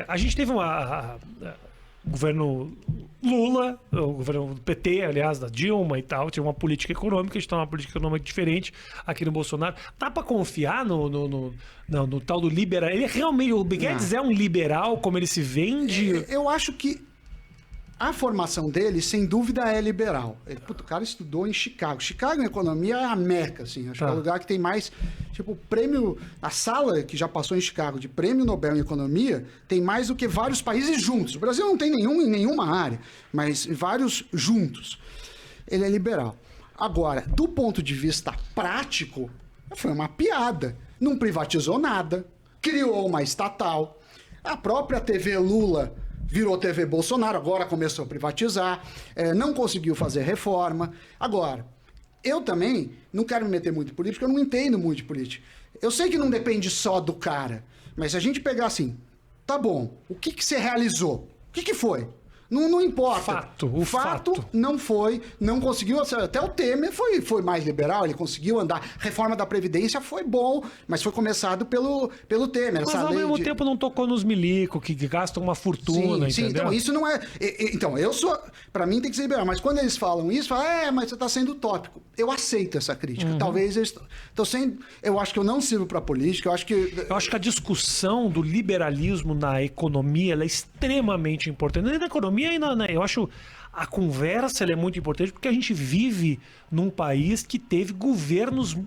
A gente teve o governo Lula, o governo do PT, aliás, da Dilma e tal, tinha uma política econômica, a gente tem uma política econômica diferente aqui no Bolsonaro. Dá pra confiar no tal do liberal? Ele realmente, o Guedes é um liberal, como ele se vende? Eu acho que a formação dele, sem dúvida, é liberal. O cara estudou em Chicago. Chicago, em economia, é a meca, assim. Acho que é o lugar que tem mais... Tipo, prêmio... A sala que já passou em Chicago de prêmio Nobel em economia tem mais do que vários países juntos. O Brasil não tem nenhum em nenhuma área, mas vários juntos. Ele é liberal. Agora, do ponto de vista prático, foi uma piada. Não privatizou nada. Criou uma estatal. A própria TV Lula... virou TV Bolsonaro, agora começou a privatizar, não conseguiu fazer reforma. Agora, eu também não quero me meter muito em política, eu não entendo muito de política. Eu sei que não depende só do cara, mas se a gente pegar assim, tá bom, o que você realizou? O que foi? Não importa. O fato não foi, não conseguiu. Até o Temer foi mais liberal, ele conseguiu andar. Reforma da Previdência foi bom, mas foi começado pelo Temer. Mas ao mesmo tempo não tocou nos milicos, que gastam uma fortuna, sim, entendeu? Então isso não é... Então, eu sou... Pra mim tem que ser liberal, mas quando eles falam isso, mas você tá sendo utópico. Eu aceito essa crítica. Talvez eu estou sendo... Eu acho que eu não sirvo pra política, eu acho que a discussão do liberalismo na economia, ela é extremamente importante. Na economia, eu acho a conversa ela é muito importante porque a gente vive num país que teve governos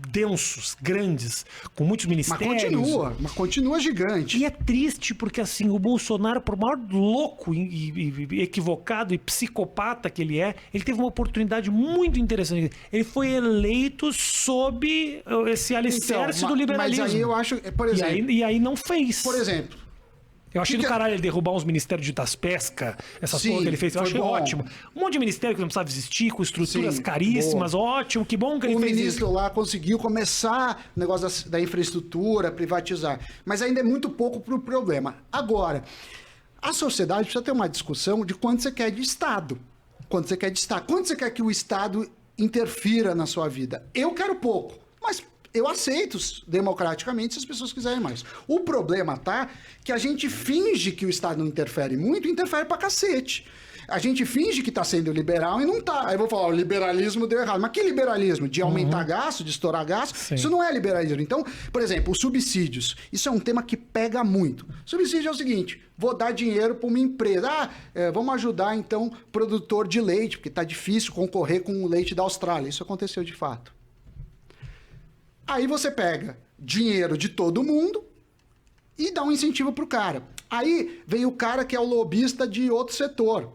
densos, grandes, com muitos ministérios. Mas continua gigante. E é triste porque assim, o Bolsonaro, por maior louco e equivocado e psicopata que ele é, ele teve uma oportunidade muito interessante. Ele foi eleito sob esse alicerce do liberalismo. Mas aí eu acho, por exemplo... E aí não fez. Por exemplo... Eu achei do caralho ele derrubar uns ministérios das pescas, essas coisas que ele fez. Eu achei ótimo. Um monte de ministério que não precisava existir, com estruturas caríssimas, ótimo, que bom que ele fez isso. O ministro lá conseguiu começar o negócio da infraestrutura, privatizar. Mas ainda é muito pouco para o problema. Agora, a sociedade precisa ter uma discussão de quanto você quer de Estado. Quanto você quer de Estado. Quanto você quer que o Estado interfira na sua vida. Eu quero pouco, mas... eu aceito democraticamente se as pessoas quiserem mais. O problema tá que a gente finge que o Estado não interfere muito, interfere pra cacete. A gente finge que tá sendo liberal e não tá. Aí eu vou falar, o liberalismo deu errado. Mas que liberalismo? De aumentar gasto, de estourar gasto? Sim. Isso não é liberalismo. Então, por exemplo, os subsídios. Isso é um tema que pega muito. Subsídio é o seguinte, vou dar dinheiro para uma empresa. Vamos ajudar, então, o produtor de leite, porque tá difícil concorrer com o leite da Austrália. Isso aconteceu de fato. Aí você pega dinheiro de todo mundo e dá um incentivo pro cara. Aí vem o cara que é o lobista de outro setor.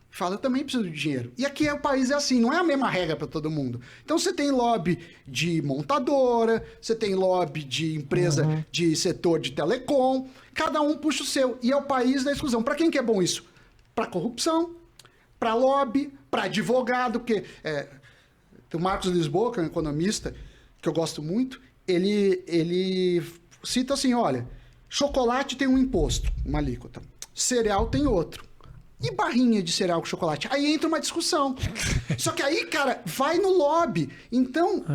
Fala, eu também preciso de dinheiro. E aqui o país é assim, não é a mesma regra para todo mundo. Então você tem lobby de montadora, você tem lobby de empresa de setor de telecom, cada um puxa o seu. E é o país da exclusão. Para quem que é bom isso? Para corrupção, para lobby, para advogado, porque tem o Marcos Lisboa, que é um economista, que eu gosto muito, ele cita assim, olha, chocolate tem um imposto, uma alíquota, cereal tem outro. E barrinha de cereal com chocolate? Aí entra uma discussão. Só que aí, cara, vai no lobby. Então,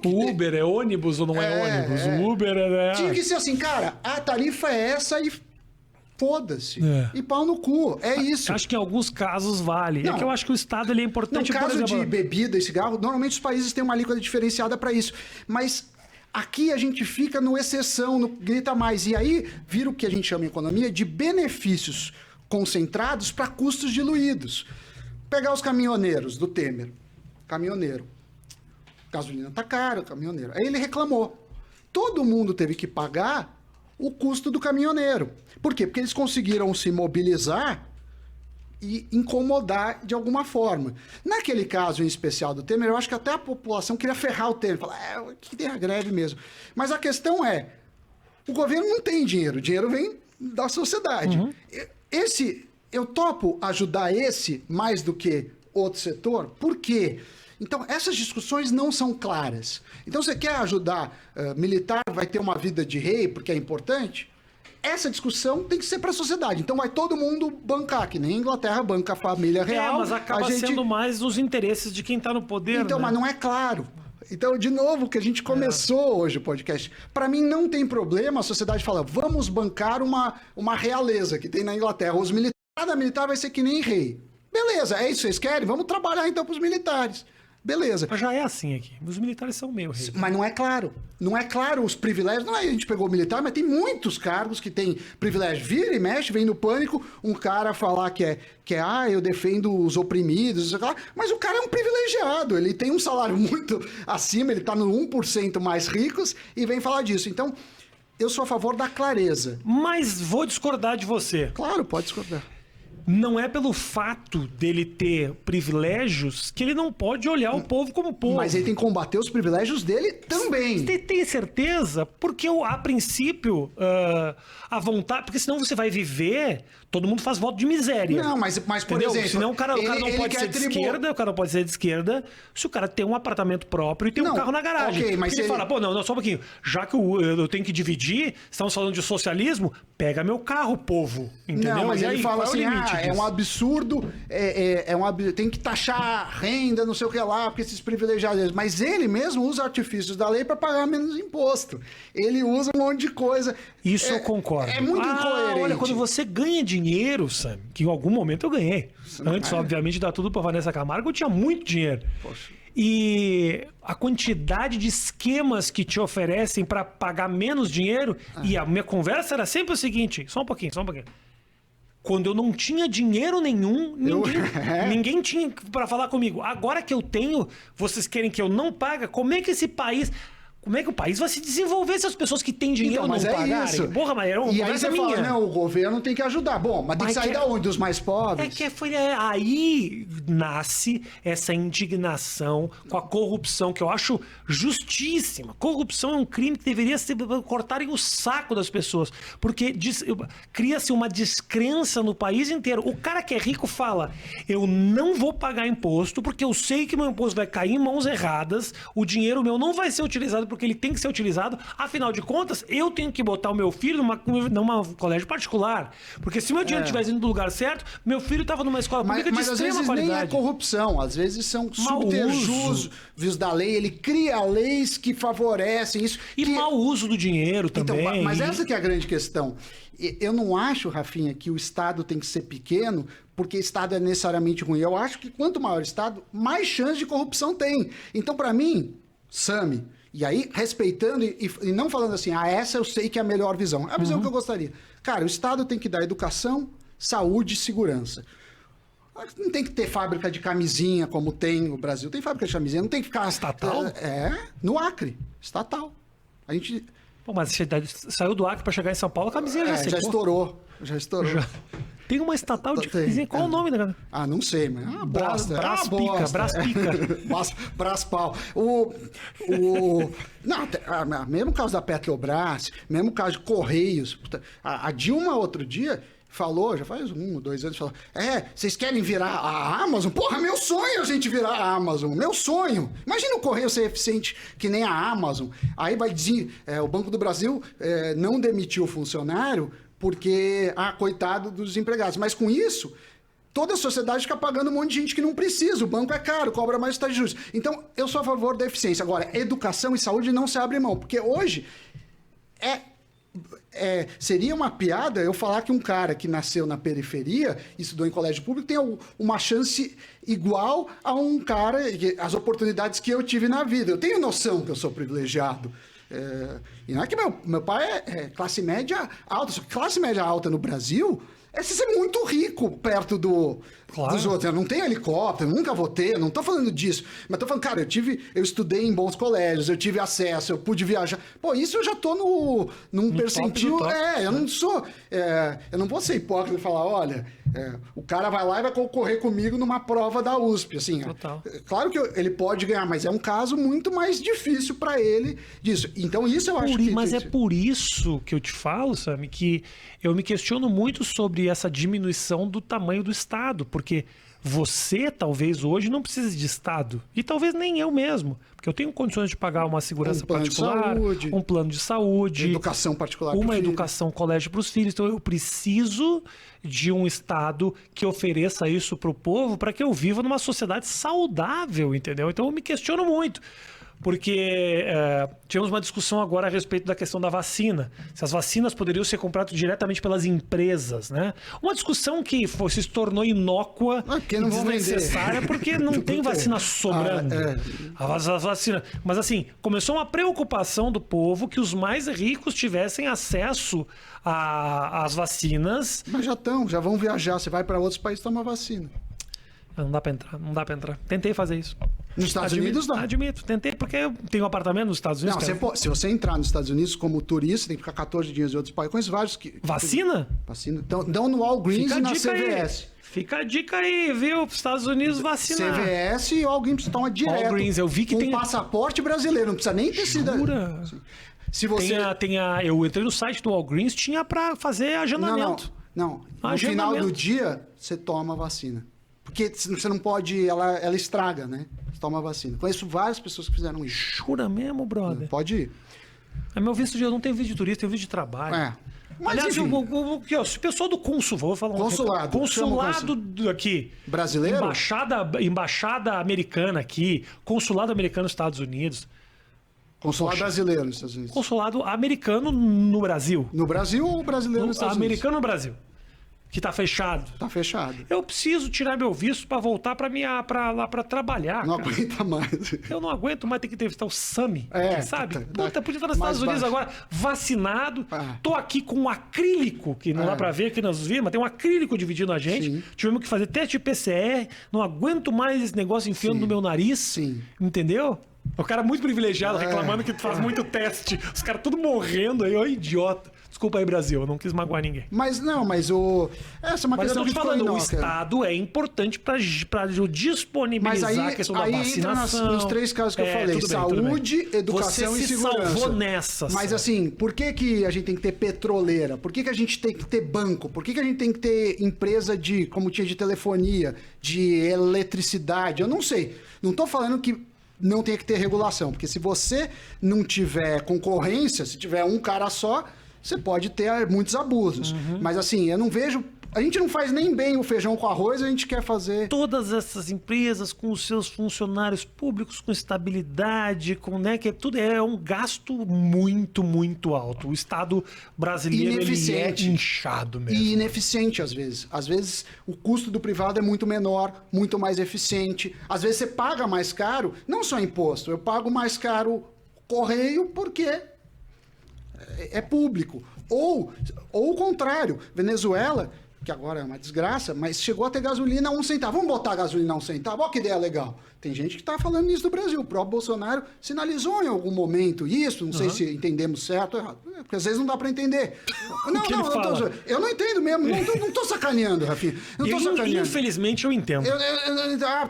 o Uber é ônibus ou não é ônibus? O Uber é... Tinha que ser assim, cara, a tarifa é essa e... foda-se. E pau no cu. É isso. Acho que em alguns casos vale. Não. É que eu acho que o Estado ele é importante. No caso de bebida e cigarro, normalmente os países têm uma alíquota diferenciada para isso. Mas aqui a gente fica no exceção, no grita mais. E aí vira o que a gente chama em economia de benefícios concentrados para custos diluídos. Pegar os caminhoneiros do Temer. Caminhoneiro. Gasolina tá caro, caminhoneiro. Aí ele reclamou. Todo mundo teve que pagar o custo do caminhoneiro. Por quê? Porque eles conseguiram se mobilizar e incomodar de alguma forma. Naquele caso em especial do Temer, eu acho que até a população queria ferrar o Temer, falar, que tem a greve mesmo. Mas a questão é, o governo não tem dinheiro, o dinheiro vem da sociedade. Eu topo ajudar esse mais do que outro setor, por quê? Então, essas discussões não são claras. Então, você quer ajudar militar, vai ter uma vida de rei, porque é importante? Essa discussão tem que ser para a sociedade. Então, vai todo mundo bancar, que nem a Inglaterra banca a família real. Mas acaba sendo mais os interesses de quem está no poder. Então, né? mas não é claro. Então, de novo, que a gente começou hoje o podcast. Para mim, não tem problema a sociedade falar, vamos bancar uma realeza que tem na Inglaterra. Cada militar vai ser que nem rei. Beleza, é isso que vocês querem? Vamos trabalhar então para os militares. Beleza. Mas já é assim aqui. Os militares são meio rei. Mas não é claro. Não é claro os privilégios. Não é a gente pegou o militar, mas tem muitos cargos que tem privilégio. Vira e mexe, vem no pânico, um cara falar que eu defendo os oprimidos, sei lá, mas o cara é um privilegiado. Ele tem um salário muito acima, ele tá no 1% mais ricos e vem falar disso. Então, eu sou a favor da clareza. Mas vou discordar de você. Claro, pode discordar. Não é pelo fato dele ter privilégios que ele não pode olhar o povo como povo. Mas ele tem que combater os privilégios dele também. Você tem certeza? Porque a princípio, a vontade... Porque senão você vai viver... Todo mundo faz voto de miséria. Não, mas por entendeu? exemplo... Senão o cara não pode ser de esquerda, o cara não pode ser de esquerda se o cara tem um apartamento próprio e tem um carro na garagem. Okay, mas ele fala, não, só um pouquinho. Já que eu tenho que dividir, estamos falando de socialismo, pega meu carro, povo. Entendeu? Não, mas e ele aí, fala assim, é um disso? absurdo, tem que taxar renda, não sei o que lá, porque esses privilegiados... Mas ele mesmo usa artifícios da lei para pagar menos imposto. Ele usa um monte de coisa. Isso eu concordo. É muito incoerente. Olha, quando você ganha dinheiro, Sam, que em algum momento eu ganhei. Antes, obviamente, de dar tudo para Vanessa Camargo, eu tinha muito dinheiro. Poxa. E a quantidade de esquemas que te oferecem para pagar menos dinheiro, e a minha conversa era sempre o seguinte, só um pouquinho. Quando eu não tinha dinheiro nenhum, ninguém tinha para falar comigo. Agora que eu tenho, vocês querem que eu não pague? Como é que esse país... Como é que o país vai se desenvolver se as pessoas que têm dinheiro não pagarem? Isso. Porra, mas e aí você fala, não, o governo tem que ajudar. Bom, mas tem que sair da onde? Dos mais pobres? Aí nasce essa indignação com a corrupção, que eu acho justíssima. Corrupção é um crime que deveria cortarem o saco das pessoas, porque cria-se uma descrença no país inteiro. O cara que é rico fala, eu não vou pagar imposto, porque eu sei que meu imposto vai cair em mãos erradas, o dinheiro meu não vai ser utilizado porque ele tem que ser utilizado. Afinal de contas, eu tenho que botar o meu filho numa colégio particular. Porque se meu dinheiro estivesse indo no lugar certo, meu filho estava numa escola pública de extrema qualidade. Mas às vezes nem é corrupção, às vezes são subterfúgios da lei. Ele cria leis que favorecem isso. E mau uso do dinheiro também. Então, mas essa que é a grande questão. Eu não acho, Rafinha, que o Estado tem que ser pequeno porque Estado é necessariamente ruim. Eu acho que quanto maior o Estado, mais chance de corrupção tem. Então, para mim, Sami, e aí, respeitando e não falando assim, essa eu sei que é a melhor visão. É a visão que eu gostaria. Cara, o Estado tem que dar educação, saúde e segurança. Não tem que ter fábrica de camisinha como tem o Brasil. Tem fábrica de camisinha, não tem que ficar... Estatal? No Acre. Estatal. A gente... Pô, mas você saiu do Acre para chegar em São Paulo, a camisinha já secou. Já estourou. Tem uma estatal de camisinha. Qual o nome, né, cara? Não sei, mas é uma bosta. Braspica. Braspal. Não, mesmo caso da Petrobras, mesmo caso de Correios. A Dilma, outro dia, falou, já faz 1 ou 2 anos, falou, vocês querem virar a Amazon? Porra, meu sonho a gente virar a Amazon, meu sonho. Imagina o Correio ser eficiente que nem a Amazon. Aí vai dizer, o Banco do Brasil não demitiu o funcionário porque, coitado dos desempregados. Mas com isso, toda a sociedade fica pagando um monte de gente que não precisa. O banco é caro, cobra mais taxa de juros. Então, eu sou a favor da eficiência. Agora, educação e saúde não se abre mão, porque hoje seria uma piada eu falar que um cara que nasceu na periferia e estudou em colégio público tem uma chance igual a um cara, as oportunidades que eu tive na vida. Eu tenho noção que eu sou privilegiado. E não é que meu pai é classe média alta, só que classe média alta no Brasil é você ser muito rico perto dos outros. Eu não tenho helicóptero, nunca vou ter, não tô falando disso. Mas tô falando, cara, eu estudei em bons colégios, eu tive acesso, eu pude viajar. Pô, isso eu já tô num percentil. Eu não sou. Eu não vou ser hipócrita e falar, olha, o cara vai lá e vai concorrer comigo numa prova da USP. Assim, claro que ele pode ganhar, mas é um caso muito mais difícil para ele disso. Então, isso eu acho que. Mas é por isso que eu te falo, Sami, que eu me questiono muito sobre essa diminuição do tamanho do Estado, porque você talvez hoje não precise de Estado, e talvez nem eu mesmo, porque eu tenho condições de pagar uma segurança particular, um plano de saúde, educação particular, uma educação colégio para os filhos, então eu preciso de um Estado que ofereça isso para o povo para que eu viva numa sociedade saudável, entendeu? Então eu me questiono muito. porque tivemos uma discussão agora a respeito da questão da vacina. Se as vacinas poderiam ser compradas diretamente pelas empresas, né? Uma discussão que se tornou inócua Porque e não vão desnecessária, vender. porque não tem vacina sobrando. As vacinas. Mas assim, começou uma preocupação do povo que os mais ricos tivessem acesso às vacinas. Mas já vão viajar. Você vai para outros países tomar vacina. Não dá pra entrar. Tentei fazer isso. Nos Estados Unidos, não. Admito. Tentei porque eu tenho um apartamento nos Estados Unidos. Não, se você entrar nos Estados Unidos como turista, tem que ficar 14 dias em outros países. Conheço vários que... Vacina? Vacina. Então, dão no Walgreens e na CVS. Fica a dica aí, viu? Estados Unidos vacinar. CVS e Walgreens toma direto. Walgreens, eu vi que tem... passaporte brasileiro, não precisa nem ter sido... Jura? Se você... Eu entrei no site do Walgreens, tinha pra fazer agendamento. Não. No final do dia, você toma a vacina. Porque você não pode... Ela estraga, né? Você toma a vacina. Conheço várias pessoas que fizeram isso. Jura mesmo, brother? Pode ir. Meu visto eu não tenho visto de turista, tenho visto de trabalho. Mas, aliás, o pessoal do vou falar consulado aqui. Brasileiro? Embaixada americana aqui, consulado americano nos Estados Unidos. Consulado brasileiro nos Estados Unidos. Consulado americano no Brasil. No Brasil ou brasileiro nos Estados Unidos? Americano no Brasil. Que tá fechado. Tá fechado. Eu preciso tirar meu visto para voltar para lá para trabalhar. Não aguenta mais. Eu não aguento mais ter que entrevistar o Sami. Sabe? Puta, podia estar nos Estados Unidos agora, vacinado. Tô aqui com um acrílico, que não dá para ver aqui nas vídeos, mas tem um acrílico dividindo a gente. Sim. Tivemos que fazer teste de PCR. Não aguento mais esse negócio enfiando no meu nariz. Sim. Entendeu? O cara muito privilegiado, reclamando que faz muito teste. Os caras tudo morrendo aí, ó, idiota. Desculpa aí, Brasil, eu não quis magoar ninguém. Essa é uma questão eu tô que falando, o Estado é importante para disponibilizar a questão da vacinação. Entra nos 3 casos que eu falei: saúde, educação e segurança. Você salvou nessa. Mas assim, por que a gente tem que ter petroleira? Por que a gente tem que ter banco? Por que a gente tem que ter empresa como tinha de telefonia, de eletricidade? Eu não sei. Não tô falando que não tem que ter regulação, porque se você não tiver concorrência, se tiver um cara só, você pode ter muitos abusos. Mas assim, eu não vejo... A gente não faz nem bem o feijão com arroz, a gente quer fazer... Todas essas empresas com os seus funcionários públicos, com estabilidade, que tudo é um gasto muito, muito alto. O Estado brasileiro ele é inchado mesmo. E ineficiente às vezes. Às vezes o custo do privado é muito menor, muito mais eficiente. Às vezes você paga mais caro, não só imposto, eu pago mais caro correio porque é público. Ou o contrário, Venezuela, que agora é uma desgraça, mas chegou a ter gasolina a 1 centavo. Vamos botar a gasolina a 1 centavo? Olha que ideia legal. Tem gente que está falando isso do Brasil. O próprio Bolsonaro sinalizou em algum momento isso. Não sei se entendemos certo ou errado. Porque às vezes não dá para entender. Eu não entendo mesmo. Não estou sacaneando, Rafinha. Não estou sacaneando. Infelizmente eu entendo.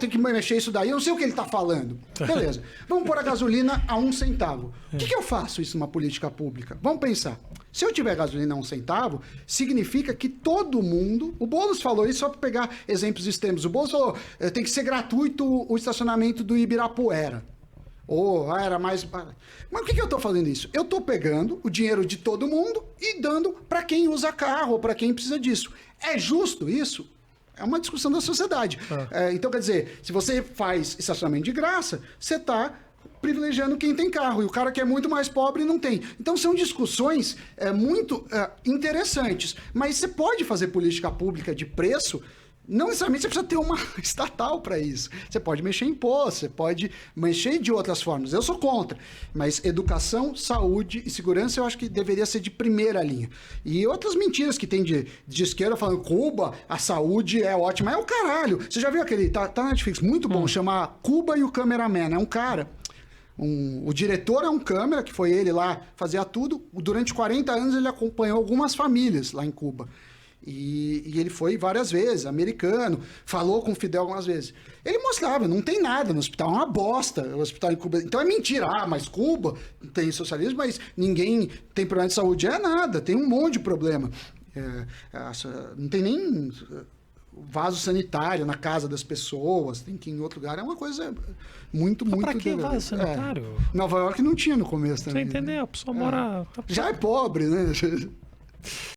Tem que mexer isso daí. Eu não sei o que ele está falando. Beleza. Vamos pôr a gasolina a 1 centavo. O que eu faço isso numa política pública? Vamos pensar. Se eu tiver gasolina a 1 centavo, significa que todo mundo... O Boulos falou isso só para pegar exemplos extremos. O Boulos falou, tem que ser gratuito o estacionamento do Ibirapuera. Era mais... Mas por que eu estou fazendo isso? Eu estou pegando o dinheiro de todo mundo e dando para quem usa carro ou para quem precisa disso. É justo isso? É uma discussão da sociedade. Então, quer dizer, se você faz estacionamento de graça, você está privilegiando quem tem carro, e o cara que é muito mais pobre não tem. Então são discussões muito interessantes, mas você pode fazer política pública de preço, não necessariamente você precisa ter uma estatal para isso. Você pode mexer em imposto, você pode mexer de outras formas. Eu sou contra, mas educação, saúde e segurança eu acho que deveria ser de primeira linha. E outras mentiras que tem de esquerda falando Cuba, a saúde é ótima, é o caralho. Você já viu aquele, tá na Netflix, muito bom, chama Cuba e o Cameraman, é um cara... O diretor é um câmera, que foi ele lá, fazia tudo. Durante 40 anos ele acompanhou algumas famílias lá em Cuba. E ele foi várias vezes, americano, falou com o Fidel algumas vezes. Ele mostrava, não tem nada no hospital, é uma bosta o hospital em Cuba. Então é mentira, mas Cuba tem socialismo, mas ninguém tem problema de saúde. É nada, tem um monte de problema. Não tem nem... vaso sanitário na casa das pessoas, tem que ir em outro lugar, é uma coisa muito... Pra que vaso sanitário? Nova York não tinha no começo também. Você entendeu? A pessoa mora... Já é pobre, né?